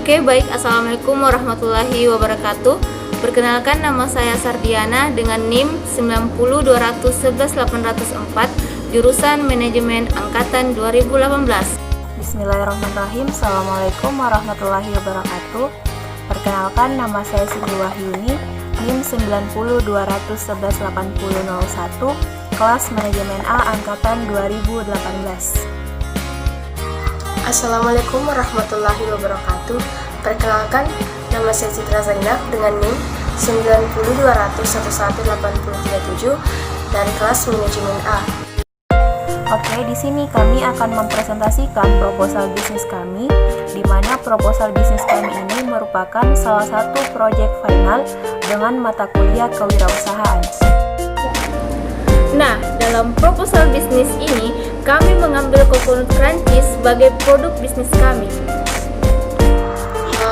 Oke, baik. Assalamualaikum warahmatullahi wabarakatuh. Perkenalkan, nama saya Sardiana dengan NIM 90211-804, jurusan Manajemen Angkatan 2018. Bismillahirrahmanirrahim. Assalamualaikum warahmatullahi wabarakatuh. Perkenalkan, nama saya Siti Wahyuni, NIM 90211-8001, kelas Manajemen A Angkatan 2018. Assalamualaikum warahmatullahi wabarakatuh. Perkenalkan, nama saya Citra Zainab dengan NIM 90211-8037 dari kelas Manajemen A. Oke, di sini kami akan mempresentasikan proposal bisnis kami, di mana proposal bisnis kami ini merupakan salah satu proyek final dengan mata kuliah kewirausahaan. Nah, dalam proposal bisnis ini, kami mengambil coconut crunchy sebagai produk bisnis kami.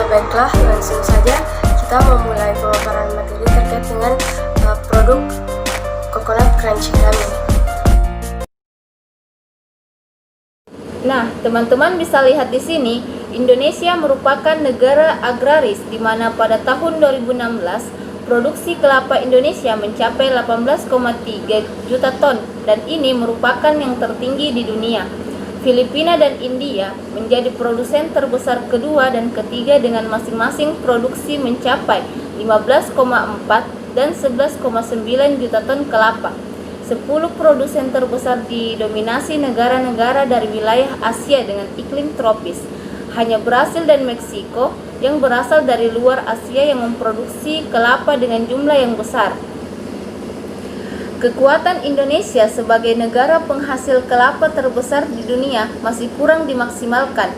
Baiklah, langsung saja kita memulai pemaparan materi terkait dengan produk coconut crunchy kami. Nah, teman-teman bisa lihat di sini, Indonesia merupakan negara agraris di mana pada tahun 2016 produksi kelapa Indonesia mencapai 18,3 juta ton dan ini merupakan yang tertinggi di dunia. Filipina dan India menjadi produsen terbesar kedua dan ketiga dengan masing-masing produksi mencapai 15,4 dan 11,9 juta ton kelapa. 10 produsen terbesar didominasi negara-negara dari wilayah Asia dengan iklim tropis. Hanya Brasil dan Meksiko yang berasal dari luar Asia yang memproduksi kelapa dengan jumlah yang besar. Kekuatan Indonesia sebagai negara penghasil kelapa terbesar di dunia masih kurang dimaksimalkan.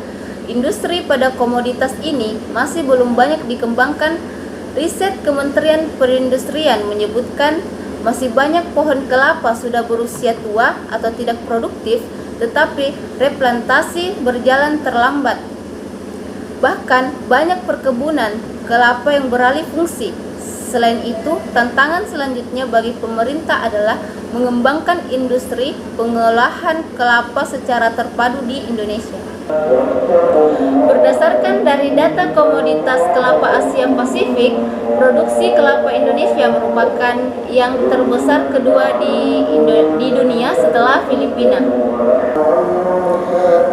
Industri pada komoditas ini masih belum banyak dikembangkan. Riset Kementerian Perindustrian menyebutkan masih banyak pohon kelapa sudah berusia tua atau tidak produktif, tetapi replantasi berjalan terlambat. Bahkan banyak perkebunan kelapa yang beralih fungsi. Selain itu, tantangan selanjutnya bagi pemerintah adalah mengembangkan industri pengolahan kelapa secara terpadu di Indonesia. Berdasarkan dari data komoditas kelapa Asia Pasifik, produksi kelapa Indonesia merupakan yang terbesar kedua di dunia setelah Filipina.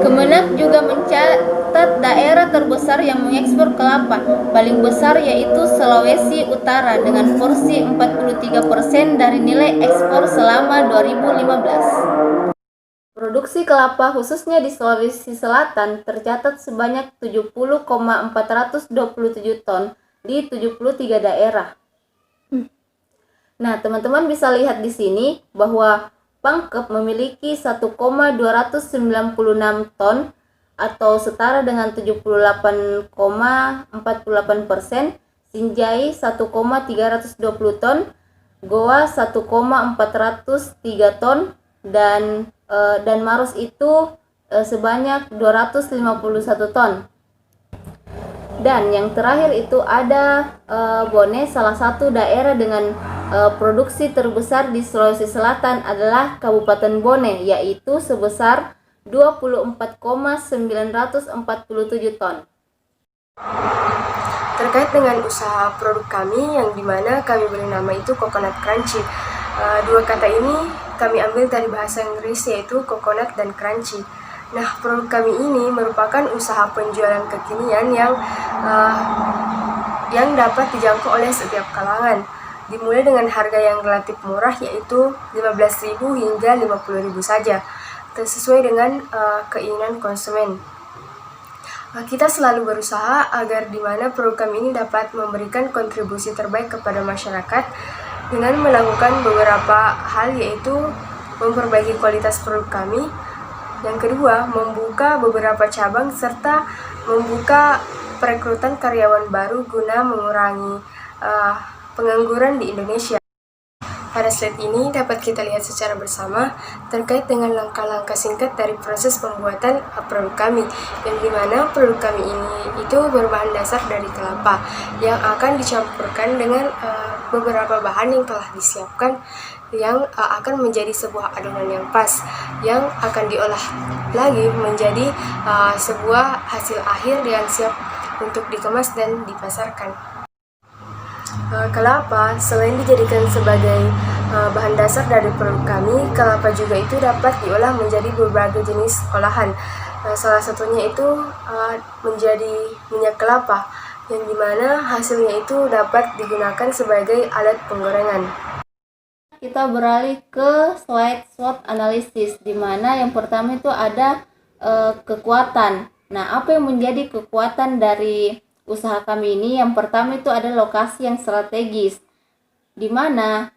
Kemenak juga mencatat daerah terbesar yang mengekspor kelapa. Paling besar yaitu Sulawesi Utara dengan porsi 43% dari nilai ekspor selama 2015. Produksi kelapa khususnya di Sulawesi Selatan tercatat sebanyak 70,427 ton di 73 daerah. Nah, teman-teman bisa lihat di sini bahwa Pangkep memiliki 1,296 ton atau setara dengan 78,48%, Sinjai 1,320 ton, Goa 1,403 ton, dan Maros itu sebanyak 251 ton. Dan yang terakhir itu ada Bone, salah satu daerah dengan produksi terbesar di Sulawesi Selatan adalah Kabupaten Bone, yaitu sebesar 24,947 ton. Terkait dengan usaha produk kami yang dimana kami beri nama itu coconut crunchy. Dua kata ini kami ambil dari bahasa Inggris yaitu coconut dan crunchy. Nah, produk kami ini merupakan usaha penjualan kekinian yang dapat dijangkau oleh setiap kalangan. Dimulai dengan harga yang relatif murah yaitu 15.000 hingga 50.000 saja, sesuai dengan keinginan konsumen. Kita selalu berusaha agar di mana produk kami ini dapat memberikan kontribusi terbaik kepada masyarakat dengan melakukan beberapa hal, yaitu memperbaiki kualitas produk kami. Yang kedua, membuka beberapa cabang serta membuka perekrutan karyawan baru guna mengurangi pengangguran di Indonesia. Pada slide ini dapat kita lihat secara bersama terkait dengan langkah-langkah singkat dari proses pembuatan produk kami, yang dimana produk kami ini itu berbahan dasar dari kelapa yang akan dicampurkan dengan beberapa bahan yang telah disiapkan, yang akan menjadi sebuah adonan yang pas yang akan diolah lagi menjadi sebuah hasil akhir yang siap untuk dikemas dan dipasarkan. Kelapa selain dijadikan sebagai bahan dasar dari produk kami, kelapa juga itu dapat diolah menjadi berbagai jenis olahan. Salah satunya itu menjadi minyak kelapa, yang dimana hasilnya itu dapat digunakan sebagai alat penggorengan. Kita beralih ke slide SWOT analisis, di mana yang pertama itu ada kekuatan. Nah, apa yang menjadi kekuatan dari usaha kami ini? Yang pertama itu ada lokasi yang strategis, di mana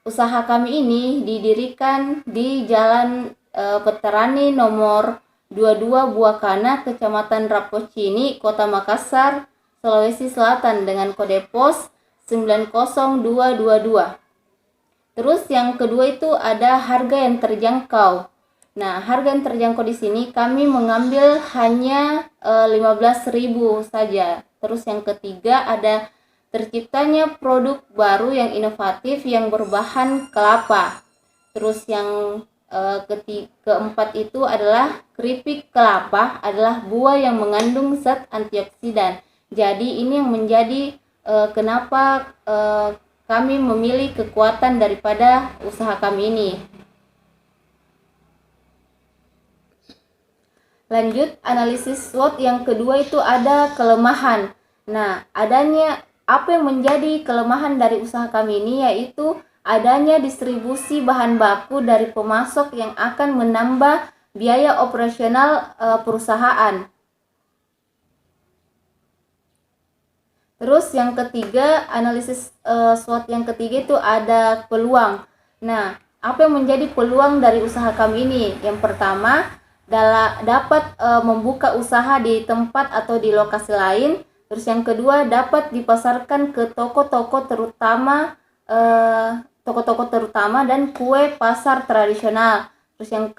usaha kami ini didirikan di Jalan Peterani nomor 22 Buakana, Kecamatan Rapocini, Kota Makassar, Sulawesi Selatan dengan kode pos 90222. Terus yang kedua itu ada harga yang terjangkau. Nah, harga yang terjangkau di sini kami mengambil hanya 15.000 saja. Terus yang ketiga ada terciptanya produk baru yang inovatif yang berbahan kelapa. Terus yang keempat itu adalah keripik kelapa adalah buah yang mengandung zat antioksidan. Jadi ini yang menjadi kenapa kami memilih kekuatan daripada usaha kami ini. Lanjut, analisis SWOT yang kedua itu ada kelemahan. Nah, adanya apa yang menjadi kelemahan dari usaha kami ini yaitu adanya distribusi bahan baku dari pemasok yang akan menambah biaya operasional perusahaan. Terus yang ketiga, analisis SWOT yang ketiga itu ada peluang. Nah, apa yang menjadi peluang dari usaha kami ini? Yang pertama, dapat membuka usaha di tempat atau di lokasi lain. Terus yang kedua, dapat dipasarkan ke toko-toko terutama dan kue pasar tradisional. Terus yang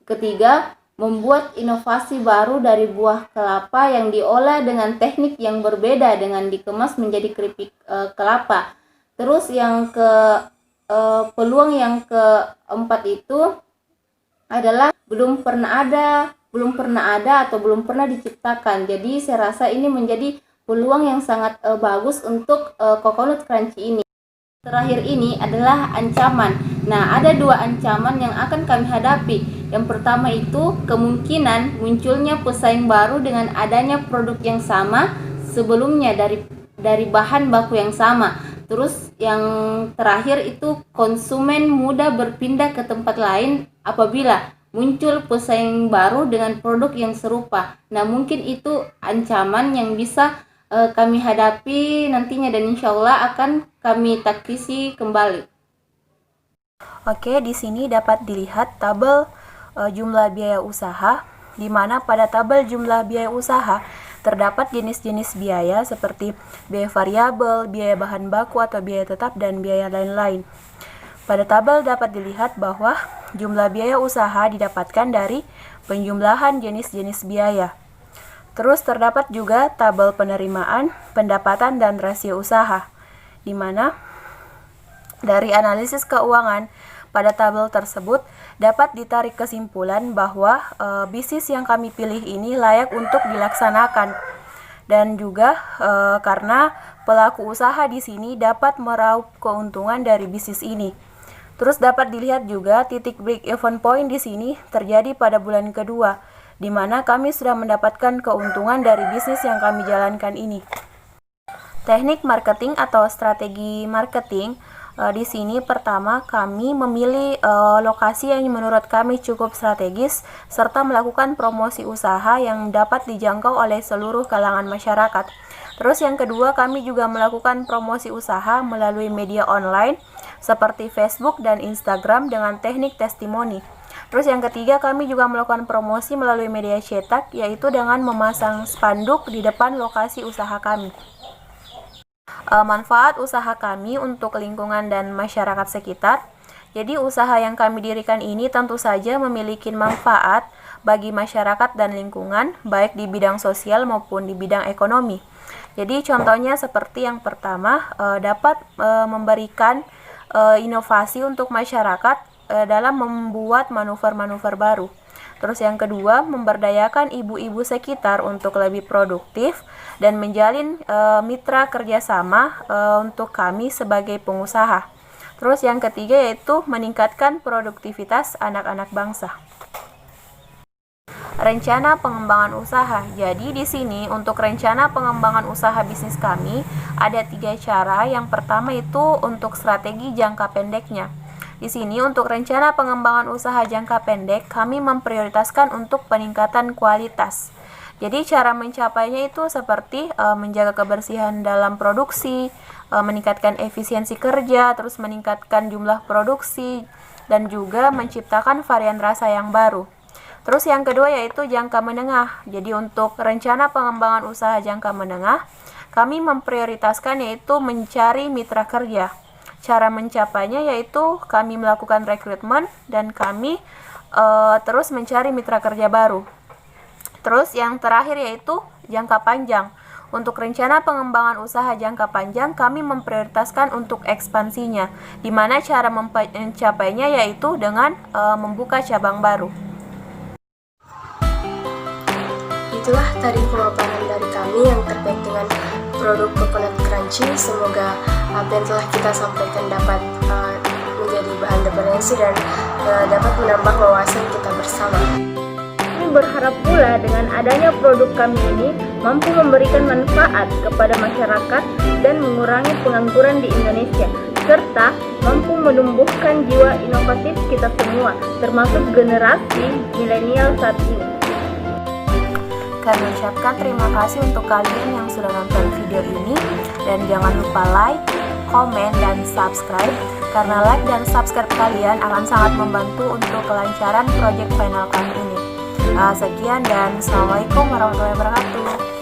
ketiga, membuat inovasi baru dari buah kelapa yang diolah dengan teknik yang berbeda dengan dikemas menjadi keripik kelapa. Terus yang peluang yang keempat itu adalah belum pernah ada atau belum pernah diciptakan. Jadi saya rasa ini menjadi peluang yang sangat bagus untuk Coconut Crunchy ini. Terakhir ini adalah ancaman. Nah, ada dua ancaman yang akan kami hadapi. Yang pertama itu kemungkinan munculnya pesaing baru dengan adanya produk yang sama sebelumnya dari bahan baku yang sama. Terus yang terakhir itu konsumen mudah berpindah ke tempat lain apabila muncul pesaing baru dengan produk yang serupa. Nah, mungkin itu ancaman yang bisa kami hadapi nantinya dan insya Allah akan kami taklisi kembali. Oke, di sini dapat dilihat tabel jumlah biaya usaha, di mana pada tabel jumlah biaya usaha terdapat jenis-jenis biaya seperti biaya variabel, biaya bahan baku atau biaya tetap, dan biaya lain-lain. Pada tabel dapat dilihat bahwa jumlah biaya usaha didapatkan dari penjumlahan jenis-jenis biaya. Terus terdapat juga tabel penerimaan, pendapatan, dan rasio usaha, di mana dari analisis keuangan pada tabel tersebut dapat ditarik kesimpulan bahwa bisnis yang kami pilih ini layak untuk dilaksanakan, dan juga karena pelaku usaha di sini dapat meraup keuntungan dari bisnis ini. Terus dapat dilihat juga titik break even point di sini terjadi pada bulan kedua, di mana kami sudah mendapatkan keuntungan dari bisnis yang kami jalankan ini. Teknik marketing atau strategi marketing di sini pertama kami memilih lokasi yang menurut kami cukup strategis serta melakukan promosi usaha yang dapat dijangkau oleh seluruh kalangan masyarakat. Terus yang kedua, kami juga melakukan promosi usaha melalui media online seperti Facebook dan Instagram dengan teknik testimoni. Terus yang ketiga, kami juga melakukan promosi melalui media cetak, yaitu dengan memasang spanduk di depan lokasi usaha kami. Manfaat usaha kami untuk lingkungan dan masyarakat sekitar. Jadi usaha yang kami dirikan ini tentu saja memiliki manfaat bagi masyarakat dan lingkungan, baik di bidang sosial maupun di bidang ekonomi. Jadi contohnya seperti yang pertama, dapat memberikan inovasi untuk masyarakat dalam membuat manuver-manuver baru. Terus yang kedua, memberdayakan ibu-ibu sekitar untuk lebih produktif dan menjalin mitra kerjasama untuk kami sebagai pengusaha. Terus yang ketiga yaitu meningkatkan produktivitas anak-anak bangsa. Rencana pengembangan usaha. Jadi di sini untuk rencana pengembangan usaha bisnis kami ada 3 cara. Yang pertama itu untuk strategi jangka pendeknya. Di sini untuk rencana pengembangan usaha jangka pendek, kami memprioritaskan untuk peningkatan kualitas. Jadi cara mencapainya itu seperti menjaga kebersihan dalam produksi, meningkatkan efisiensi kerja, terus meningkatkan jumlah produksi, dan juga menciptakan varian rasa yang baru. Terus yang kedua yaitu jangka menengah. Jadi untuk rencana pengembangan usaha jangka menengah, kami memprioritaskan yaitu mencari mitra kerja. Cara mencapainya yaitu kami melakukan rekrutmen dan kami terus mencari mitra kerja baru. Terus yang terakhir yaitu jangka panjang. Untuk rencana pengembangan usaha jangka panjang, kami memprioritaskan untuk ekspansinya, di mana cara mencapainya yaitu dengan membuka cabang baru. Itulah tadi pemaparan dari kami yang terkait dengan produk Coconut Crunchy. Semoga apa yang telah kita sampaikan dapat menjadi bahan referensi dan dapat menambah wawasan kita bersama. Kami berharap pula dengan adanya produk kami ini mampu memberikan manfaat kepada masyarakat dan mengurangi pengangguran di Indonesia, serta mampu menumbuhkan jiwa inovatif kita semua, termasuk generasi milenial saat ini. Kami ucapkan terima kasih untuk kalian yang sudah nonton video ini, dan jangan lupa like, komen, dan subscribe, karena like dan subscribe kalian akan sangat membantu untuk kelancaran project final kami ini. Sekian dan Assalamualaikum warahmatullahi wabarakatuh.